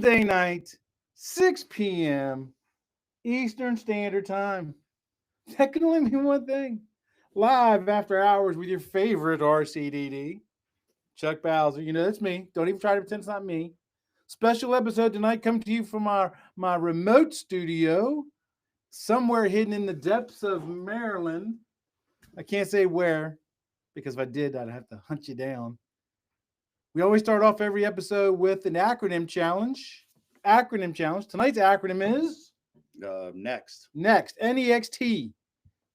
Wednesday night, 6 p.m. Eastern Standard Time. That can only mean one thing. Live after hours with your favorite RCDD, Chuck Bowser. You know, that's me. Don't even try to pretend it's not me. Special episode tonight coming to you from my remote studio, somewhere hidden in the depths of Maryland. I can't say where, because if I did, I'd have to hunt you down. We always start off every episode with an acronym challenge. Acronym challenge. Tonight's acronym is Next. NEXT. NEXT.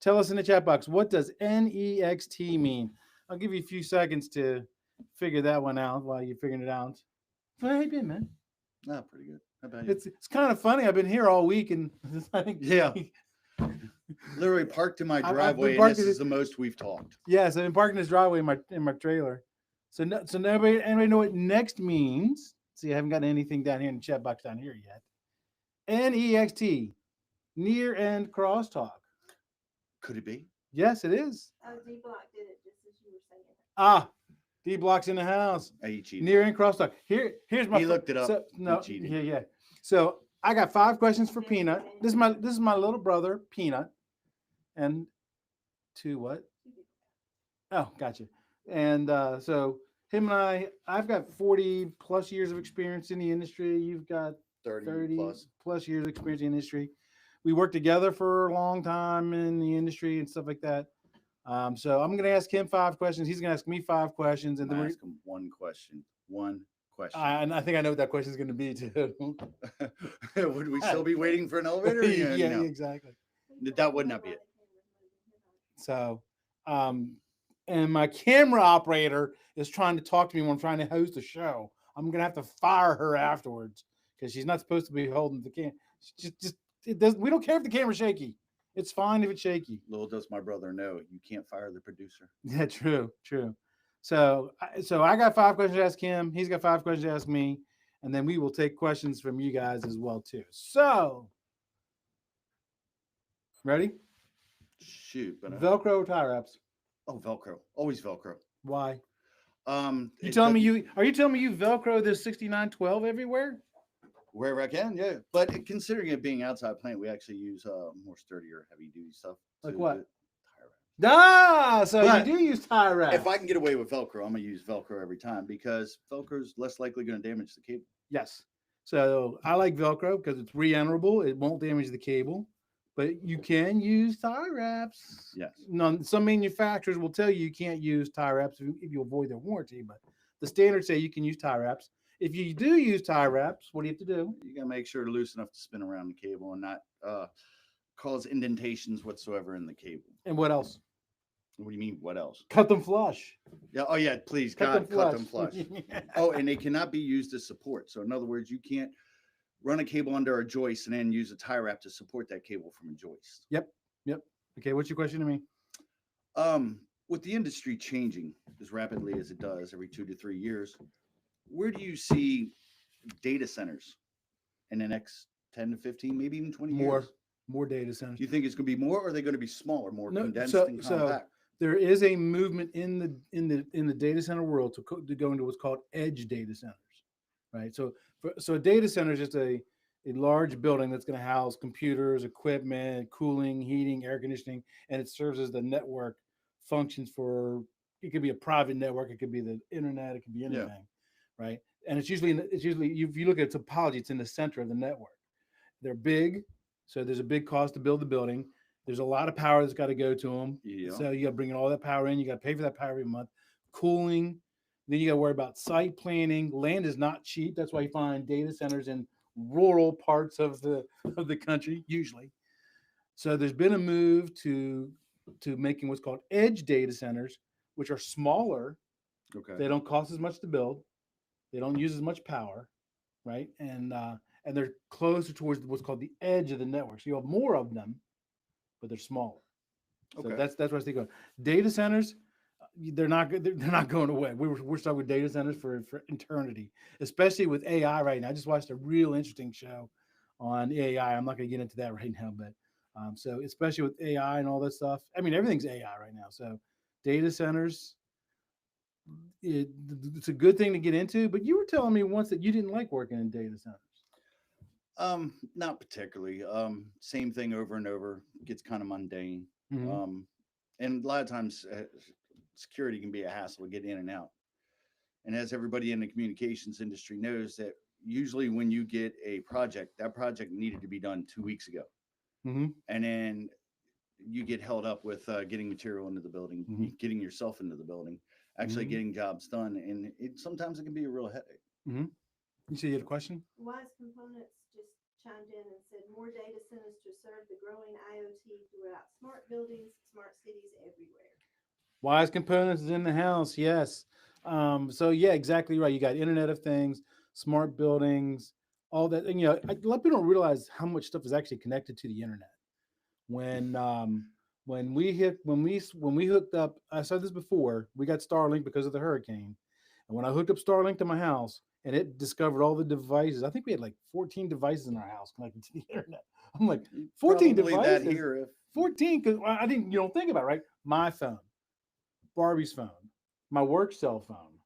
Tell us in the chat box, what does NEXT mean? I'll give you a few seconds to figure that one out while you're figuring it out. How you been, man? Oh, pretty good. How about you? It's kind of funny. I've been here all week, and I think Yeah. Literally parked in my I've been driveway, and parked this in is the most we've talked. yes, I've been parking this driveway in my trailer. So anybody know what next means? See, I haven't gotten anything down here in the chat box down here yet. NEXT, near end crosstalk. Could it be? Yes, it is. Oh, D-Block did it just as you were saying it. Ah, D Block's in the house. He cheated. Near end crosstalk. Here's my. He looked it up. So, no, He cheated. yeah. So I got 5 questions for Peanut. This is my little brother Peanut, and 2 what? Oh, gotcha. And so him and I've got 40 plus years of experience in the industry. You've got 30 plus years of experience in the industry. We worked together for a long time in the industry and stuff like that. So I'm going to ask him 5 questions. He's going to ask me 5 questions, and I'm then ask him one question. and I think I know what that question is going to be too. Would we still be waiting for an elevator? Yeah, No. exactly. That would not be it. So, and my camera operator is trying to talk to me when I'm trying to host a show. I'm gonna have to fire her afterwards because she's not supposed to be holding the camera. It does. We don't care if the camera's shaky. It's fine if it's shaky. Little does my brother know, you can't fire the producer. Yeah, true. So I got 5 questions to ask him. He's got 5 questions to ask me, and then we will take questions from you guys as well too. So, ready? Shoot, but Velcro tie wraps. oh, Velcro, always Velcro. Why? Are you telling me you Velcro this 6912 everywhere? Wherever I can, yeah. But considering it being outside plant, we actually use more sturdier, heavy duty stuff. Like to what? tie wrap. So But you do use tie wraps. If I can get away with Velcro, I'm gonna use Velcro every time because Velcro is less likely going to damage the cable. Yes. So I like Velcro because it's re-enterable. It won't damage the cable, but you can use tie wraps. Yes. No, some manufacturers will tell you can't use tie wraps if you avoid their warranty, but the standards say you can use tie wraps. If you do use tie wraps, what do you have to do? You gotta make sure to loose enough to spin around the cable and not cause indentations whatsoever in the cable. And what else? What do you mean? What else? Cut them flush. Yeah. Oh yeah. Please, God, cut them flush. Oh, and they cannot be used as support. So in other words, you can't run a cable under a joist and then use a tie wrap to support that cable from a joist. Yep. Okay, what's your question to me? With the industry changing as rapidly as it does every 2 to 3 years, where do you see data centers in the next 10 to 15, maybe even 20 years? More data centers. Do you think it's going to be more, or are they going to be smaller, more condensed and compact? So there is a movement in the data center world to go into what's called edge data centers, right? So a data center is just a large building that's going to house computers, equipment, cooling, heating, air conditioning, and it serves as the network functions for. It could be a private network, it could be the internet, it could be anything, right? And it's usually if you look at topology, it's in the center of the network. They're big, so there's a big cost to build the building. There's a lot of power that's got to go to them. Yeah. So you got to bring all that power in. You got to pay for that power every month. Cooling. Then you got to worry about site planning. Land is not cheap. That's why you find data centers in rural parts of the country usually. So there's been a move to making what's called edge data centers, which are smaller. Okay. They don't cost as much to build. They don't use as much power, right? And they're closer towards what's called the edge of the network. So you have more of them, but they're smaller. So that's what I think of. Data centers, they're not going away. We're stuck with data centers for eternity, especially with AI right now. I just watched a real interesting show on AI. I'm not going to get into that right now, but so especially with AI and all that stuff. I mean, everything's AI right now. So data centers, it's a good thing to get into. But you were telling me once that you didn't like working in data centers. Not particularly. Same thing over and over. Gets kind of mundane. Mhm. And a lot of times, security can be a hassle to get in and out. And as everybody in the communications industry knows, that usually when you get a project, that project needed to be done 2 weeks ago, Mhm. and then you get held up with getting material into the building, Mhm. getting yourself into the building, actually Mhm. getting jobs done, and sometimes it can be a real headache. Mhm. You see, you had a question? Wise Components just chimed in and said more data centers to serve the growing IoT throughout smart buildings, smart cities everywhere. Wise components is in the house. Yes. So yeah, exactly right. You got Internet of Things, smart buildings, all that. And a lot of people don't realize how much stuff is actually connected to the internet. When when we hooked up, I said this before, we got Starlink because of the hurricane. And when I hooked up Starlink to my house and it discovered all the devices, I think we had like 14 devices in our house connected to the internet. I'm like, 14 Probably that devices? here, if 14, because I didn't, you don't think about it, right? My phone, Barbie's phone, my work cell phone,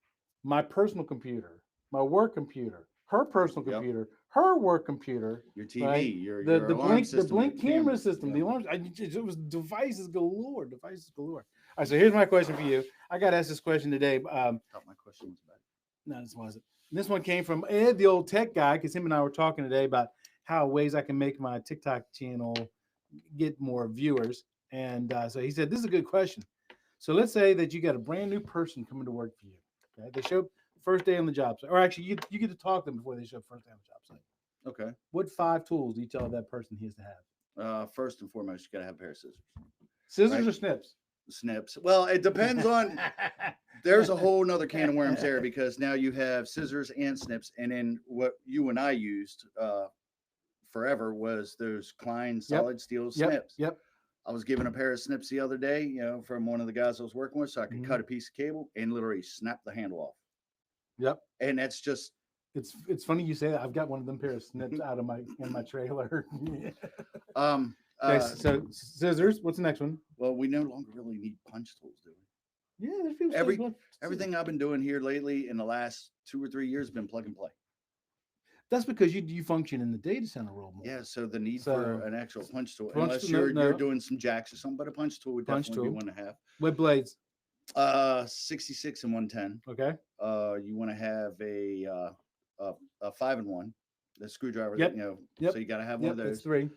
my personal computer, my work computer, her personal Yep. computer, her work computer, your TV, right? your alarm system, The blink your camera cameras, system, yeah. the alarms. It was devices galore, devices galore. All right, so here's my question for you. I got asked this question today. Thought my question was about. No, this wasn't. This one came from Ed, the old tech guy, because him and I were talking today about how ways I can make my TikTok channel get more viewers. And so he said, "This is a good question. So let's say that you got a brand new person coming to work for you. Okay, they show up first day on the job site, or actually, you get to talk to them before they show up first day on the job site. Okay. What 5 tools do you tell that person he has to have? First and foremost, you gotta have a pair of scissors. Scissors Right. or snips? Snips. Well, it depends on. There's a whole nother can of worms there, because now you have scissors and snips, and then what you and I used forever was those Klein solid steel snips. Yep. I was given a pair of snips the other day, from one of the guys I was working with, so I could Mhm. cut a piece of cable and literally snap the handle off. Yep. And that's just It's funny you say that. I've got one of them pair of snips out of in my trailer. um Okay, so scissors. What's the next one? well, we no longer really need punch tools, do we? Yeah, there's people Every- say, well, Everything I've been doing here lately in the last 2 or 3 years has been plug and play. That's because you function in the data center world more. Yeah, so the need So, for an actual punch tool, punch unless tool, you're no. doing some jacks or something, but a punch tool would Punch definitely tool. be one to have. With blades. 66 and 110. Okay. You want to have a 5-in-1, the screwdriver. Yep. That, Yep. So you got to have one Yep. of That's those. 3.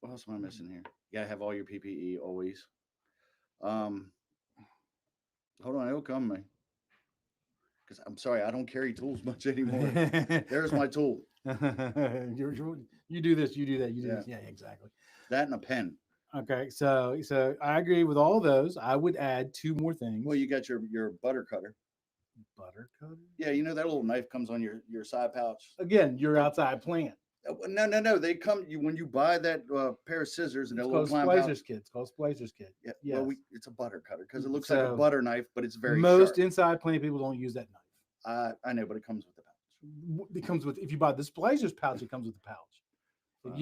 What else am I missing here? You got to have all your PPE always. Hold on, it'll come to me. Because I'm sorry, I don't carry tools much anymore. There's my tool. You do this, you do that, you do Yeah. this. Yeah, exactly. That and a pen. Okay, so I agree with all those. I would add 2 more things. Well, you got your butter cutter. Butter cutter. Yeah, that little knife comes on your side pouch. Again, your outside plant. No. They come when you buy that pair of scissors and a It's little called climb Splicer's kit. It's called Splicer's kit. Yeah, Yes. well, it's a butter cutter because it looks like a So, butter knife, but it's very Most sharp. inside plant people don't use that knife. I know, but it comes with the pouch. It comes with, if you buy the Splicer's pouch, it comes with the pouch.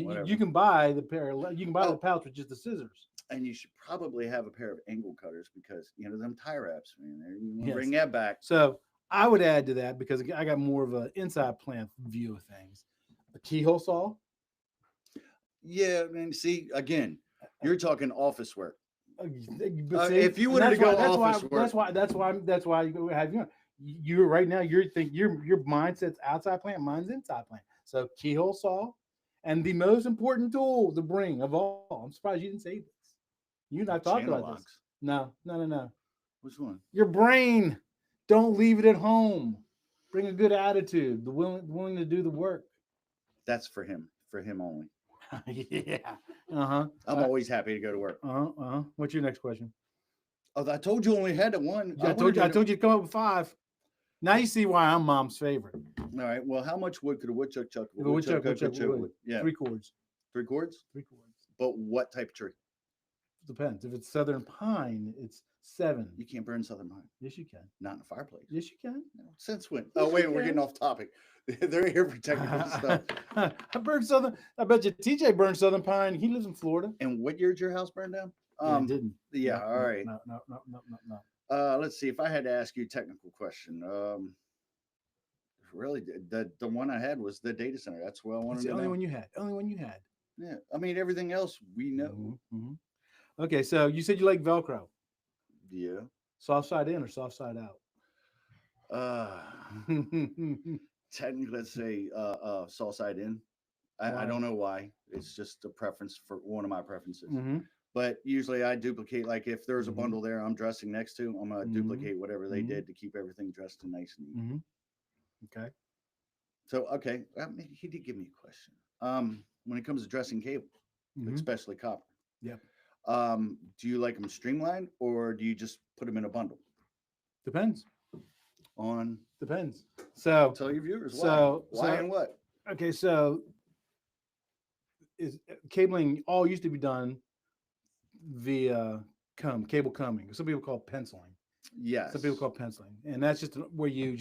Whatever. You can buy the the pouch with just the scissors. And you should probably have a pair of angle cutters because them tie wraps, man. You want to Yes. bring that back. So I would add to that because I got more of an inside plant view of things. A keyhole saw. Yeah, man. See, again, you're talking office work. But see, if you wanted to go office work, that's why you have you're right now. You're thinking your mindset's outside plant, mine's inside plant. So keyhole saw, and the most important tool to bring of all. I'm surprised you didn't say this. You and I talked channel about this. locks. No. Which one? Your brain. Don't leave it at home. Bring a good attitude. The willing to do the work. That's for him. For him only. Yeah. I'm always happy to go to work. What's your next question? Oh, I told you only had the one. I told you to come up with 5. Now you see why I'm mom's favorite. All right. Well, how much wood could a woodchuck chuck? Woodchuck wood. Yeah. 3 chords. 3 chords? 3 chords. But what type of tree? Depends. If it's southern pine, it's 7. You can't burn southern pine. Yes, you can. Not in a fireplace. Yes, you can. No. Since when? Yes, Oh, wait, you we're can. getting off topic. They're here for technical stuff. I burned southern. I bet you TJ burned southern pine. He lives in Florida. And what year did your house burn down? It didn't. Yeah. No, all right. No. Let's see. If I had to ask you a technical question, really, the one I had was the data center. That's what I It's wanted the to only know. one you had. Only one you had. Yeah, I mean everything else we know. Mhm. Okay, so you said you like Velcro. Yeah. Soft side in or soft side out? Uh, Technically, let's say saw side in. I Why? don't know why. It's just a preference for one of my preferences. Mm-hmm. But usually I duplicate. Like if there's a Mhm. bundle there I'm dressing next to, I'm gonna Mhm. duplicate whatever they Mhm. did to keep everything dressed and nice and neat. Mm-hmm. Okay. So okay, he did give me a question. When it comes to dressing cable, Mm-hmm. especially copper, Yep. do you like them streamlined or do you just put them in a bundle? Depends. On Depends. So, tell your viewers why, so and what. okay. So, is cabling all used to be done via cable combing. Some people call it penciling. Some people Yes. call it penciling, and that's just where you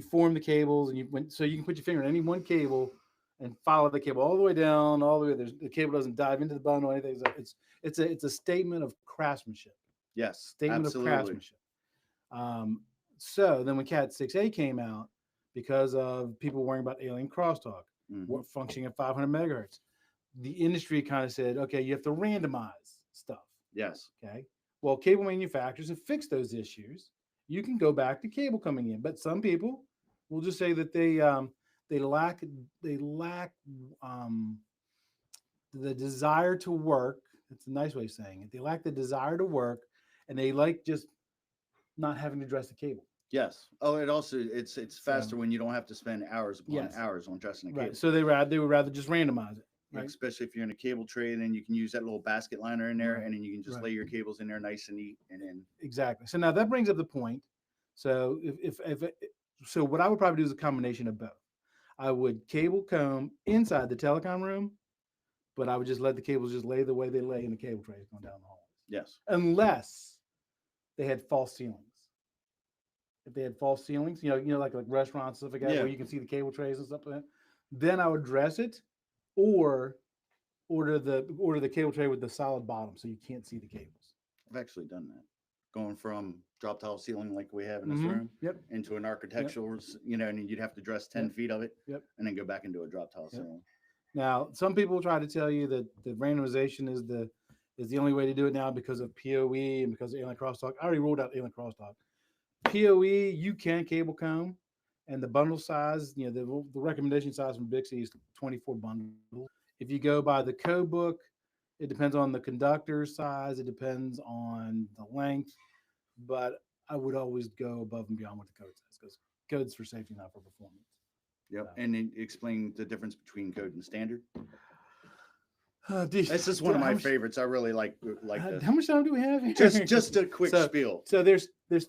form the cables and so you can put your finger on any one cable and follow the cable all the way down, all the way. The cable doesn't dive into the bundle or anything. So it's a statement of craftsmanship. Yes. Statement of Absolutely. craftsmanship. Um, so then when Cat 6A came out, because of people worrying about alien crosstalk, Hmm. functioning at 500 megahertz, the industry kind of said, okay, you have to randomize stuff. Yes. Okay. Well, cable manufacturers have fixed those issues. You can go back to cable coming in, but some people will just say that they lack um, the desire to work. It's a nice way of saying it. They lack the desire to work, and they like just not having to dress the cable. Yes. Oh, it's faster So when you don't have to spend hours upon yes, hours on dressing a right. cable. So they would rather just randomize it, right? Especially if you're in a cable tray, then you can use that little basket liner in there, Right. and then you can just Right. lay your cables in there nice and neat, and then Exactly. So now that brings up the point. So so what I would probably do is a combination of both. I would cable comb inside the telecom room, but I would just let the cables just lay the way they lay in the cable trays going down the hallways, yes. unless they had false ceilings. If they had false ceilings, like restaurants stuff like that, Yeah. where you can see the cable trays and stuff like that, then I would dress it, or order the cable tray with the solid bottom so you can't see the cables. I've actually done that. Going from drop tile ceiling like we have in this Mm-hmm. room Yep. into an architectural, and you'd have to dress 10 Yep. feet of it, Yep. and then go back into a drop tile Yep. ceiling. Now, some people try to tell you that the randomization is the only way to do it now because of PoE and because of alien crosstalk. I already ruled out alien crosstalk. PoE, you can cable comb, and the bundle size, the recommendation size from Bixby is 24 bundles. If you go by the code book, it depends on the conductor size, it depends on the length, but I would always go above and beyond what the code says because code's for safety, not for performance. Yep. So. And then explain the difference between code and standard. This This is one of my favorites. I really like this. How much time do we have here? Just a quick spiel. So there's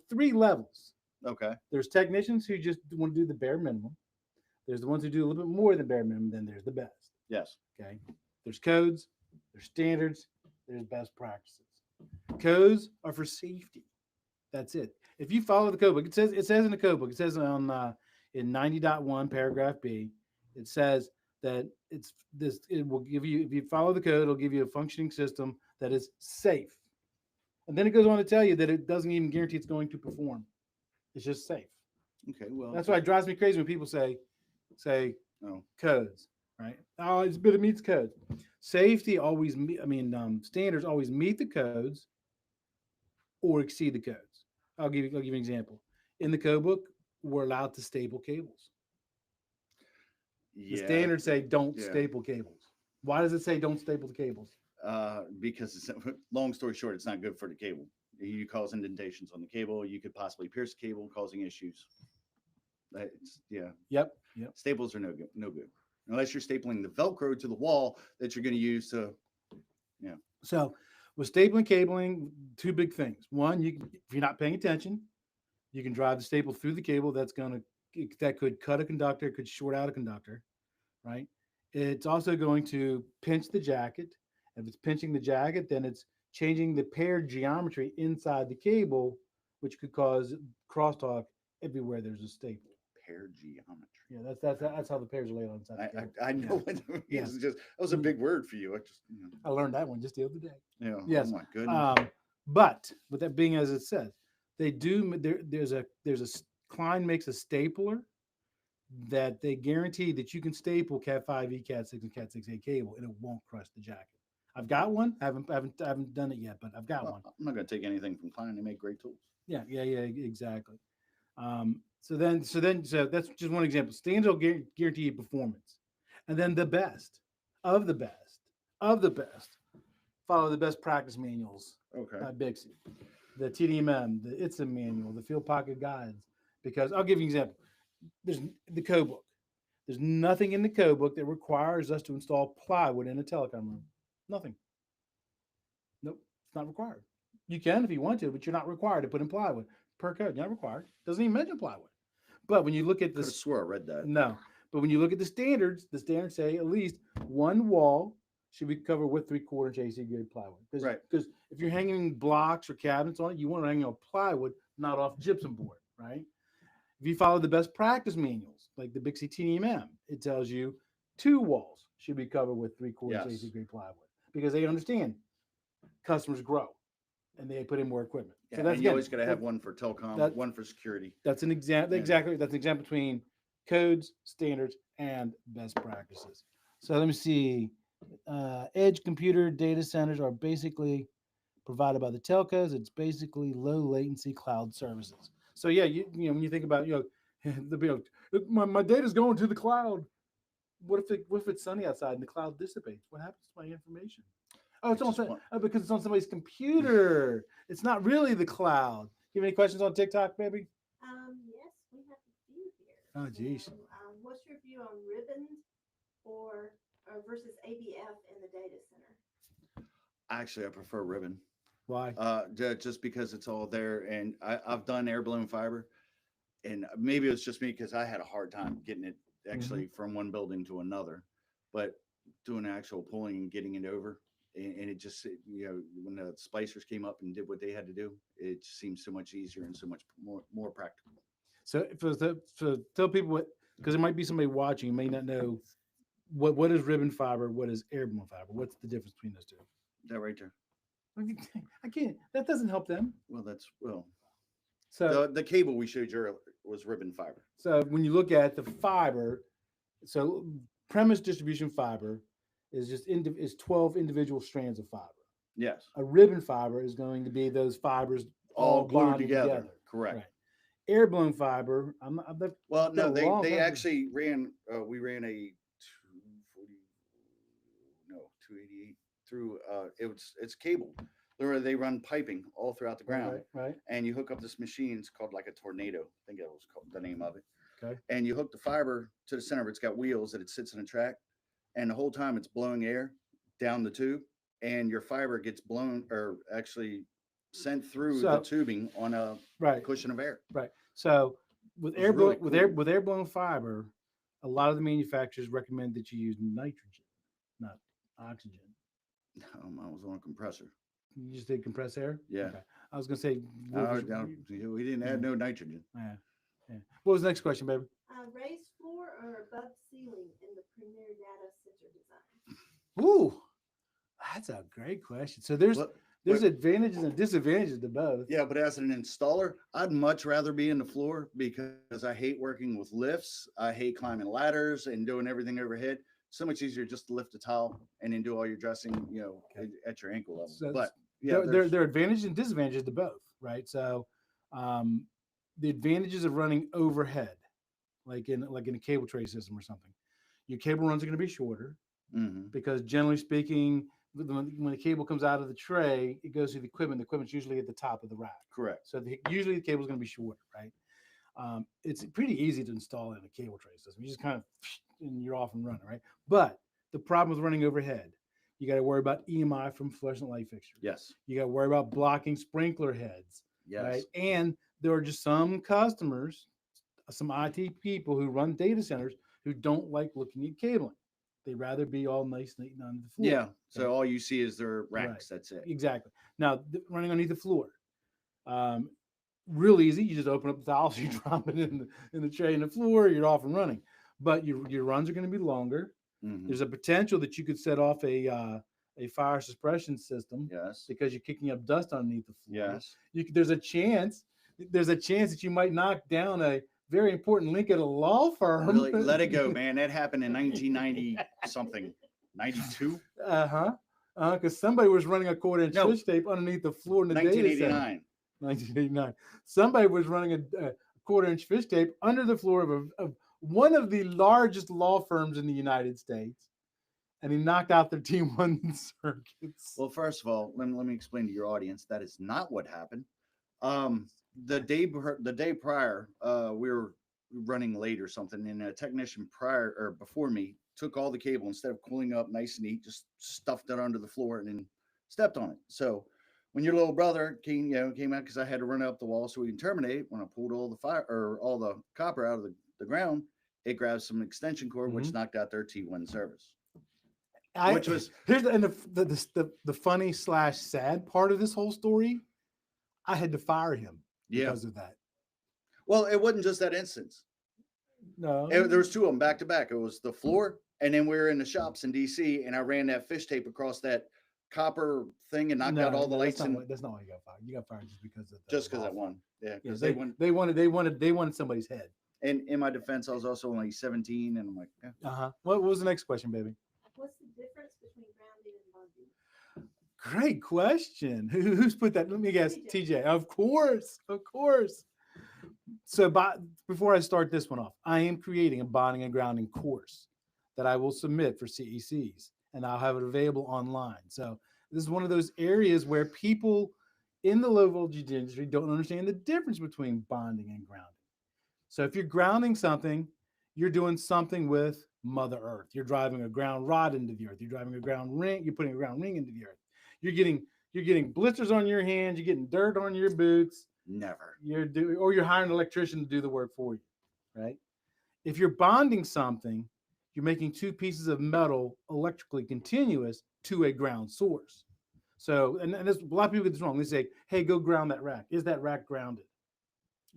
3 levels. Okay. There's technicians who just want to do the bare minimum. There's the ones who do a little bit more than bare minimum. Then there's the best. Yes. Okay. There's codes. There's standards. There's best practices. Codes are for safety. That's it. If you follow the code book, it says in the code book. It says on in 90.1 paragraph B. It says that it will give you, if you follow the code, it'll give you a functioning system that is safe. And then it goes on to tell you that it doesn't even guarantee it's going to perform. It's just safe. Okay. Well, that's why it drives me crazy when people say codes, right? Oh, it meets codes. Safety always, standards always meet the codes or exceed the codes. I'll give you an example. In the code book, we're allowed to staple cables. The standards say don't staple cables. Why does it say don't staple the cables? Because long story short, it's not good for the cable. You cause indentations on the cable. You could possibly pierce the cable, causing issues. Yep. Staples are no good unless you're stapling the velcro to the wall that you're going to use to. Yeah. So with stapling cabling, 2 big things. One, if you're not paying attention, you can drive the staple through the cable. That could cut a conductor, could short out a conductor, right? It's also going to pinch the jacket. If it's pinching the jacket, then it's changing the paired geometry inside the cable, which could cause crosstalk everywhere there's a staple. Paired geometry. Yeah, that's how the pairs are laid on inside the cable. I know what it means. Yeah. That was a big word for you. I learned that one just the other day. Yeah. Yes. Oh my goodness. But with that being as it says, they do. There's a Klein makes a stapler that they guarantee that you can staple Cat 5e, Cat 6, and Cat 6a cable, and it won't crush the jacket. I've got one. I haven't done it yet, but I've got Well, one. I'm not going to take anything from Klein. They make great tools. Yeah, exactly. So that's just one example. Standards will guarantee you performance, and then the best of the best of the best follow the best practice manuals Okay. by Bixby, the TDMM, the ITSM manual, the field pocket guides. Because I'll give you an example. There's the code book. There's nothing in the code book that requires us to install plywood in a telecom room. Nothing. Nope, it's not required. You can if you want to, but you're not required to put in plywood per code. You're not required. Doesn't even mention plywood. But when you look at I this, swear I read that. no. But when you look at the standards say at least one wall should be covered with 3/4 inch AC grade plywood. Right. Because if you're hanging blocks or cabinets on it, you want to hang on plywood, not off gypsum board, right? If you follow the best practice manuals, like the Bixby TDMM, it tells you 2 walls should be covered with 3/4 inch AC grade plywood because they understand customers grow and they put in more equipment. Yeah, So that's and you always got to have one for telecom, one for security. That's an example. Exactly. That's an example between codes, standards, and best practices. So let me see. Edge computer data centers are basically provided by the telcos. It's basically low latency cloud services. So yeah, you know when you think about they'll be like, my data's going to the cloud. What if it's sunny outside and the cloud dissipates? What happens to my information? Oh, it's on because it's on somebody's computer. It's not really the cloud. You have any questions on TikTok, baby? Yes, we have a few here. Oh, geez. So, what's your view on ribbon or versus ABF in the data center? Actually, I prefer ribbon. Why? Just because it's all there, and I've done air blown fiber, and maybe it was just me because I had a hard time getting it actually from one building to another, but doing actual pulling and getting it over, and it just when the splicers came up and did what they had to do, it just seems so much easier and so much more practical. So tell people what, because there might be somebody watching who may not know what is ribbon fiber, what is air blown fiber, what's the difference between those two? That right there. I can't. That doesn't help them. So the cable we showed you earlier was ribbon fiber. So when you look at the fiber, so premise distribution fiber is just is 12 individual strands of fiber. Yes. A ribbon fiber is going to be those fibers all glued together. Correct. Right. Air blown fiber. They actually ran. We ran a 288 through. It's cable. They run piping all throughout the ground. Right. And you hook up this machine. It's called like a tornado. I think that was called the name of it. Okay. And you hook the fiber to the center of it. It's got wheels that it sits in a track, and the whole time it's blowing air down the tube, and your fiber gets blown or actually sent through the tubing on a cushion of air. Right. So with air blown fiber, a lot of the manufacturers recommend that you use nitrogen, not oxygen. No, I was on a compressor. You just did compressed air? Yeah. Okay. I was gonna say we didn't add no nitrogen. Yeah. What was the next question, baby? Raised floor or above ceiling in the Premier Data Center design? Ooh, that's a great question. So there's advantages and disadvantages to both. Yeah, but as an installer, I'd much rather be in the floor because I hate working with lifts. I hate climbing ladders and doing everything overhead. So much easier just to lift a towel and then do all your dressing, at your ankle level. So but there are advantages and disadvantages to both, right? So the advantages of running overhead, like in a cable tray system or something, your cable runs are going to be shorter because generally speaking, when the cable comes out of the tray, it goes through the equipment. The equipment's usually at the top of the rack. Correct. So usually the cable's going to be shorter, right? It's pretty easy to install in a cable tray system. You just kind of and you're off and running, right? But the problem with running overhead, you got to worry about EMI from fluorescent light fixtures. Yes. You got to worry about blocking sprinkler heads. Yes. Right. And there are just some customers, some IT people who run data centers who don't like looking at cabling. They rather be all nice and neat on the floor. Yeah. So all you see is their racks. Right. That's it. Exactly. Now running underneath the floor. Real easy. You just open up the towels, you drop it in the tray in the floor, you're off and running. But your runs are going to be longer. There's a potential that you could set off a fire suppression system. Yes. Because you're kicking up dust underneath the floor. Yes. There's a chance that you might knock down a very important link at a law firm. Really, let it go, man. That happened in 1990 something, 92, Uh-huh. Because somebody was running a quarter-inch No. fish tape underneath the floor in the data center. 1989. 1989. Somebody was running a quarter-inch fish tape under the floor of one of the largest law firms in the United States, and he knocked out their T1 circuits. Well, first of all, let me explain to your audience that is not what happened. The day prior, we were running late or something, and a technician prior or before me took all the cable, instead of cooling up nice and neat, just stuffed it under the floor and then stepped on it. So when your little brother came out, because I had to run up the wall so we can terminate, when I pulled all the fire or all the copper out of the ground, it grabbed some extension cord, which knocked out their T1 service. Which was here's the funny / sad part of this whole story. I had to fire him because of that. Well, it wasn't just that instance. No, There was two of them back to back. It was the floor, and then we were in the shops in DC, and I ran that fish tape across that copper thing and knocked out all the lights. That's not why you got fired. You got fired just because of that one. Yeah, because they wanted somebody's head. And in my defense, I was also only 17, and I'm like, yeah. What was the next question, baby? What's the difference between grounding and bonding? Great question. Who's put that? Let me guess. TJ. Of course. So before I start this one off, I am creating a bonding and grounding course that I will submit for CECs, and I'll have it available online. So this is one of those areas where people in the low voltage industry don't understand the difference between bonding and grounding. So if you're grounding something, you're doing something with Mother Earth. You're driving a ground rod into the earth. You're driving a ground ring. You're putting a ground ring into the earth. You're getting blisters on your hands. You're getting dirt on your boots. Never. You're hiring an electrician to do the work for you, right? If you're bonding something, you're making two pieces of metal electrically continuous to a ground source. So, and a lot of people get this wrong. They say, "Hey, go ground that rack." Is that rack grounded?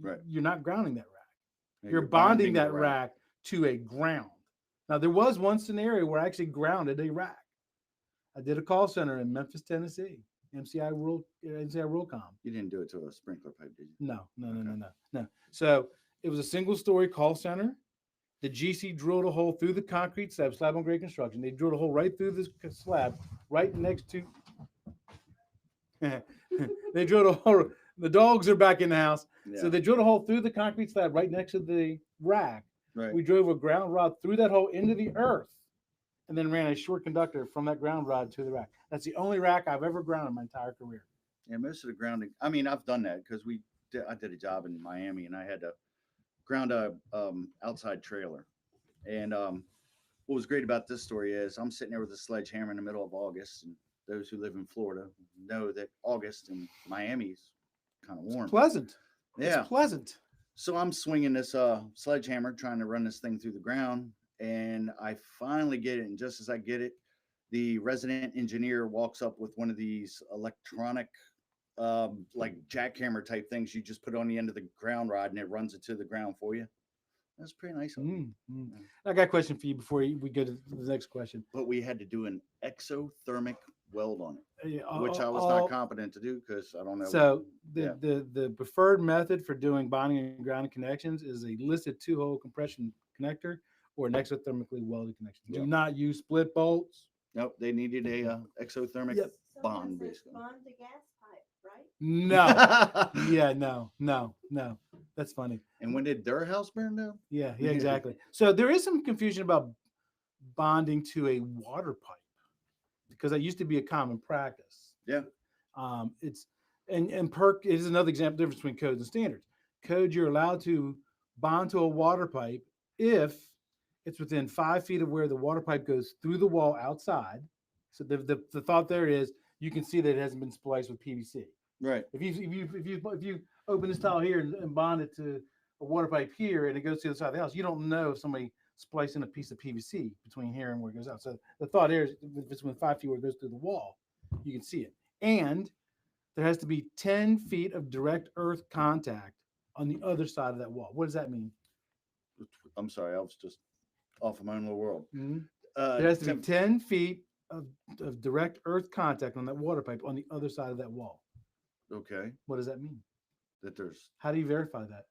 Right. You're not grounding that rack. Yeah, you're bonding that rack to a ground. Now, there was one scenario where I actually grounded a rack. I did a call center in Memphis, Tennessee. MCI WorldCom. You didn't do it to a sprinkler pipe, did you? No. So it was a single-story call center. The GC drilled a hole through the concrete slab on grade construction. They drilled a hole right through this slab, right next to. They drilled a hole. The dogs are back in the house, so they drilled a hole through the concrete slab right next to the rack. Right. We drove a ground rod through that hole into the earth, and then ran a short conductor from that ground rod to the rack. That's the only rack I've ever grounded in my entire career. Yeah, most of the grounding. I mean, I've done that because I did a job in Miami, and I had to ground a outside trailer. And what was great about this story is I'm sitting there with a sledgehammer in the middle of August, and those who live in Florida know that August in Miami is kind of warm. It's pleasant. Yeah, it's pleasant. So I'm swinging this sledgehammer, trying to run this thing through the ground, and I finally get it. And just as I get it, the resident engineer walks up with one of these electronic, like jackhammer type things. You just put on the end of the ground rod, and it runs it to the ground for you. That's pretty nice. I got a question for you before we go to the next question. But we had to do an exothermic weld on it, which I was not competent to do because I don't know. So the preferred method for doing bonding and grounding connections is a listed 2-hole compression connector or an exothermically welded connection. Do not use split bolts. Nope, they needed a exothermic bond, basically. Bond to gas pipe, right? No. No. That's funny. And when did their house burn down? Yeah, exactly. So there is some confusion about bonding to a water pipe because that used to be a common practice. Yeah. It's and PERC is another example difference between codes and standards. Code, you're allowed to bond to a water pipe if it's within 5 feet of where the water pipe goes through the wall outside. So the thought there is you can see that it hasn't been spliced with PVC. Right. If you open this tile here and bond it to a water pipe here and it goes to the side of the house, you don't know if somebody spliced in a piece of PVC between here and where it goes out. So the thought here is if it's within 5 feet where it goes through the wall, you can see it. And there has to be 10 feet of direct earth contact on the other side of that wall. What does that mean? I'm sorry, I was just off of my own little world. Mm-hmm. There has to be 10 feet of direct earth contact on that water pipe on the other side of that wall. Okay. What does that mean? That there's. How do you verify that?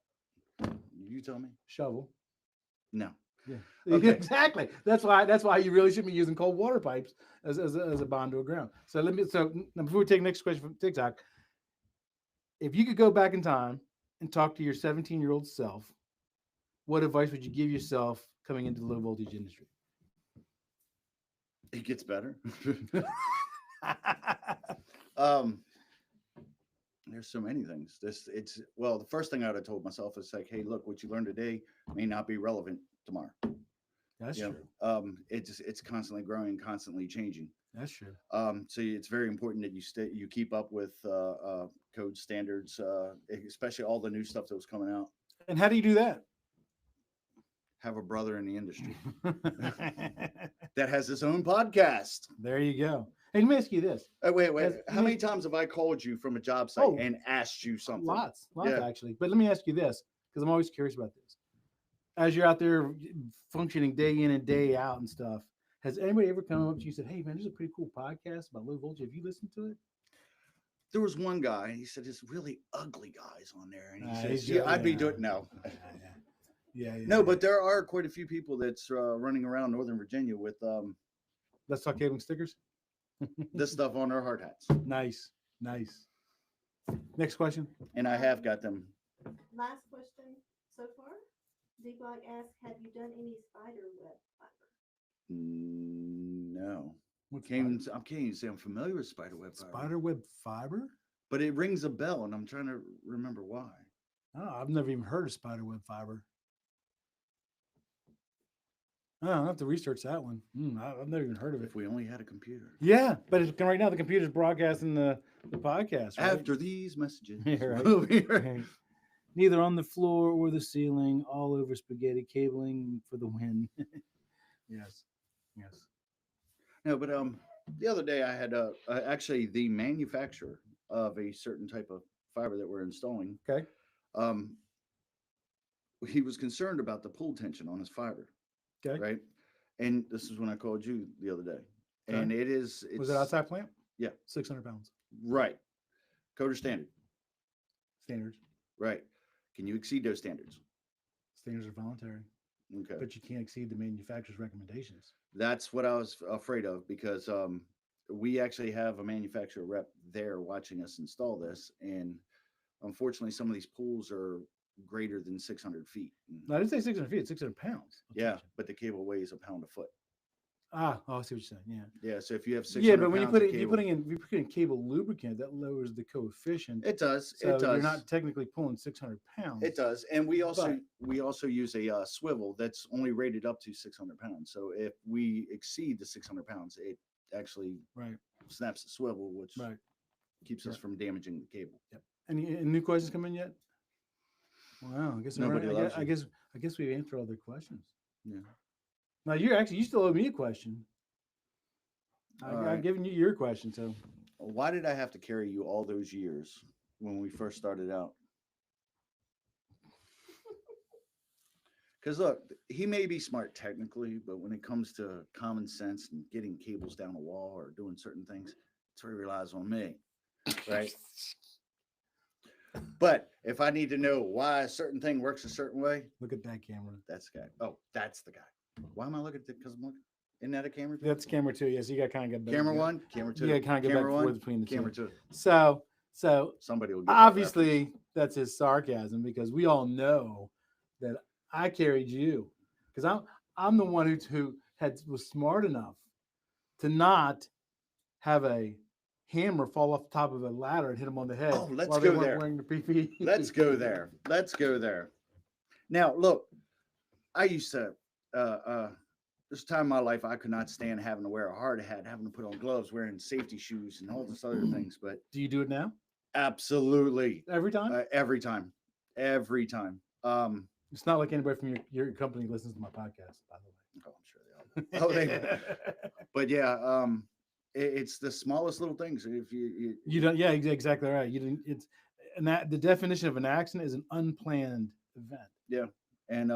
You You tell me. Shovel. No. Yeah, Okay. exactly. That's why you really shouldn't be using cold water pipes as a bond to a ground. So now before we take the next question from TikTok, if you could go back in time and talk to your 17-year-old self, what advice would you give yourself coming into the low voltage industry? It gets better. um, there's so many things. The first thing I would have told myself is like, hey, look, what you learned today may not be relevant tomorrow. That's You true. know, it's constantly growing, constantly changing. That's true. So it's very important that you keep up with code standards, especially all the new stuff that was coming out. And how do you do that? Have a brother in the industry that has his own podcast. There you go. Hey, let me ask you this. Wait. Has- How many times have I called you from a job site Oh, and asked you something? Lots Yeah. actually. But let me ask you this, because I'm always curious about this. As you're out there functioning day in and day out and stuff, has anybody ever come up to you and said, hey, man, there's a pretty cool podcast about low voltage. Have you listened to it? There was one guy, he said, "It's really ugly guys on there." And he says, he's yeah, jo- I'd be yeah. doing no. Yeah. No, but there are quite a few people that's running around Northern Virginia with Let's talk cabling stickers. this stuff on their hard hats. Nice. Next question. And I have got them. Last question so far. D-Block asks, have you done any spider web fiber? No. What's I can't even say I'm familiar with spiderweb fiber. spiderweb fiber? But it rings a bell, and I'm trying to remember why. Oh, I've never even heard of spiderweb fiber. Oh, I'll have to research that one. I've never even heard of it. If we only had a computer. Yeah, but right now the computer's broadcasting the podcast. Right? After these messages, Yeah, right. we'll be right. Right. Neither on the floor or the ceiling, all over spaghetti cabling for the win. Yes. No, but the other day I had actually the manufacturer of a certain type of fiber that we're installing. Okay. He was concerned about the pull tension on his fiber. Okay. Right. And this is when I called you the other day. Okay. And it's Was it outside plant? Yeah. 600 pounds. Right. Coder standard. Standards. Right. Can you exceed those standards? Standards are voluntary, Okay. but you can't exceed the manufacturer's recommendations. That's what I was afraid of because we actually have a manufacturer rep there watching us install this. And unfortunately, some of these pools are greater than 600 feet. No, I didn't say 600 feet, it's 600 pounds. of Yeah, tension. but the cable weighs a pound a foot. Oh, I see what you're saying. Yeah. Yeah, so if you have 600 Yeah, but when pounds of if you're cable- putting in cable lubricant, that lowers the coefficient. it does. So It does. you're not technically pulling 600 pounds. It does, and we also But- use a swivel that's only rated up to 600 pounds. So if we exceed the 600 pounds, it actually Right. snaps the swivel, which Right. keeps us from damaging the cable. Any new questions come in yet? Wow. I guess we're Nobody running- loves I guess we've answered all their questions. Yeah. Now you still owe me a question. All I've right. given you your question, so Why did I have to carry you all those years when we first started out? Because look, he may be smart technically, but when it comes to common sense and getting cables down a wall or doing certain things, it's where he relies on me, right? But if I need to know why a certain thing works a certain way, look at that camera. that's the guy. Oh, that's the guy. Why am I looking at it? Because I'm looking. Isn't that a camera? Too? That's camera 2. Yes, you got kind of get Camera 1, camera 2. You got kind of go back camera and forth 1, between the camera two. 2. So Somebody will get that obviously that's his sarcasm because we all know that I carried you because I'm the one who was smart enough to not have a hammer fall off the top of a ladder and hit him on the head. Oh, let's while they go weren't there. Wearing the PPE. Let's go there. Let's go there. Now, look, I used to, this time in my life, I could not stand having to wear a hard hat, having to put on gloves, wearing safety shoes and all this other things. But Do you do it now? absolutely, Every time? every time. It's not like anybody from your company listens to my podcast, by the way. Oh, I'm sure they all. Oh, they. But yeah, it's the smallest little things. If you You don't. Yeah, exactly right. You didn't. It's and that the definition of an accident is an unplanned event. and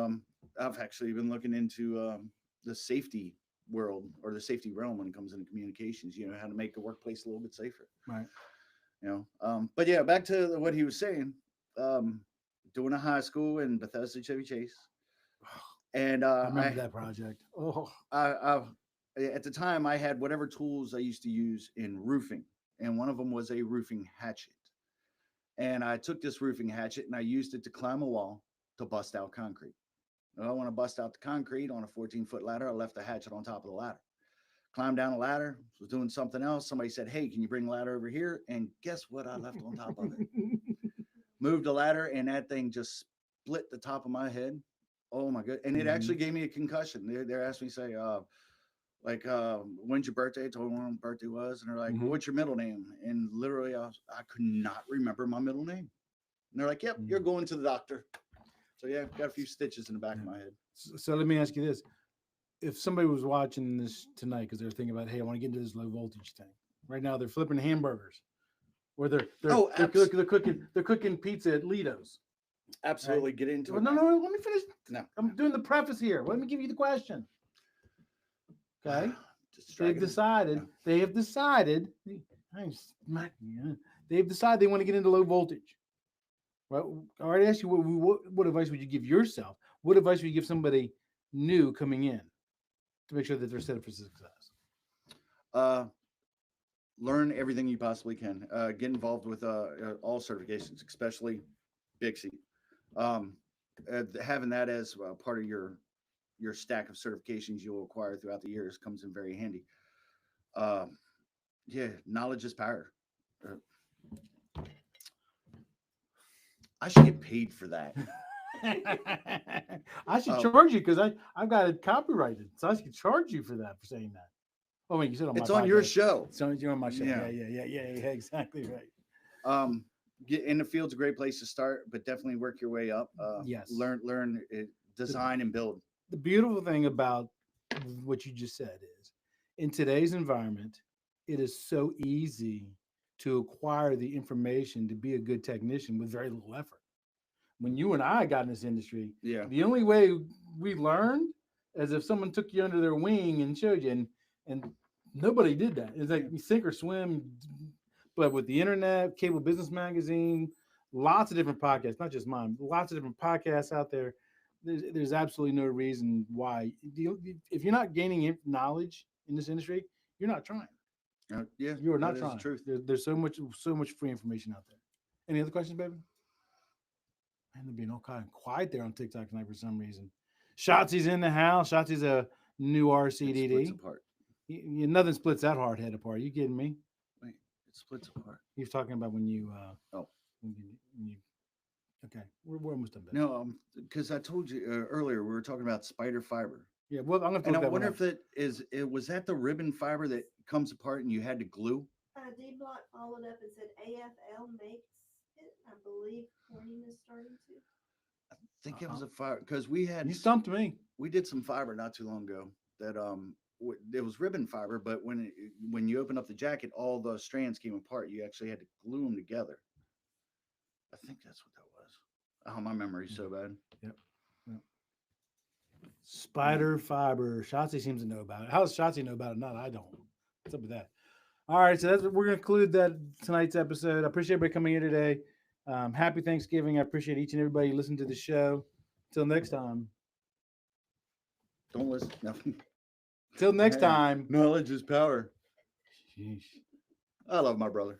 I've actually been looking into the safety world or the safety realm when it comes into communications. You know, how to make the workplace a little bit safer. Right. You know, but yeah, back to what he was saying. doing a high school in Bethesda, Chevy Chase, and I remember that project. Oh, I at the time I had whatever tools I used to use in roofing, and one of them was a roofing hatchet. And I took this roofing hatchet and I used it to climb a wall to bust out concrete. Well, when I bust out the concrete on a 14-foot ladder, I left the hatchet on top of the ladder. Climbed down the ladder, was doing something else. Somebody said, "Hey, can you bring the ladder over here?" And guess what I left on top of it? Moved the ladder, and that thing just split the top of my head. Oh my god! And it actually gave me a concussion. They asked me, say, when's your birthday? I told them when my birthday was, and they're like, "What's your middle name?" And literally, I could not remember my middle name. And they're like, "Yep, you're going to the doctor." So yeah, got a few stitches in the back of my head. So let me ask you this: if somebody was watching this tonight because they're thinking about, hey, I want to get into this low voltage thing. Right now, they're flipping hamburgers, or they're cooking pizza at Lido's. Absolutely, get into Well, it. no, let me finish. No, I'm doing the preface here. Let me give you the question. Okay, they've decided. They have decided. They've decided they want to get into low voltage. Well, I already asked you what advice would you give yourself? What advice would you give somebody new coming in to make sure that they're set up for success? Learn everything you possibly can. Get involved with all certifications, especially Bixie. Having that as part of your stack of certifications you'll acquire throughout the years comes in very handy. Yeah, knowledge is power. I should get paid for that. I should charge you because I've got it copyrighted, so I should charge you for that, for saying that. Oh wait, you said on my it's on your show. It's on my show. Yeah, exactly right. Get in the field's a great place to start, but definitely work your way up. Yes. Learn design and build. The beautiful thing about what you just said is, in today's environment, it is so easy to acquire the information to be a good technician with very little effort. When you and I got in this industry, the only way we learned is if someone took you under their wing and showed you, and nobody did that. It's like you sink or swim. But with the internet, Cable Business Magazine, lots of different podcasts, not just mine, lots of different podcasts out there. There's absolutely no reason why. If you're not gaining knowledge in this industry, you're not trying. You are not trying. Truth. There's so much free information out there. Any other questions, baby? Man, they're being all kind of quiet there on TikTok tonight for some reason. Shotzi's in the house. Shotzi's a new RCDD. It splits apart. Nothing splits that hard head apart. Are you kidding me? Wait, it splits apart. He's talking about when you. When you. Okay, we're almost done. No, because I told you earlier we were talking about spider fiber. Yeah, well, I'm gonna. And I wonder if it was that the ribbon fiber that comes apart and you had to glue. D-Block followed up and said AFL makes it. I believe Corning is starting to. I think it was a fiber because we had. You stumped me. We did some fiber not too long ago that it was ribbon fiber, but when you open up the jacket, all the strands came apart. You actually had to glue them together. I think that's what that was. Oh, my memory's so bad. Yep. Spider fiber. Shotzi seems to know about it. How does Shotzi know about it? Not I don't. What's up with that? All right, so we're going to conclude that tonight's episode. I appreciate everybody coming here today. Happy Thanksgiving. I appreciate each and everybody listening to the show. Until next time. Don't listen. No. Till next time. Knowledge is power. Sheesh. I love my brother.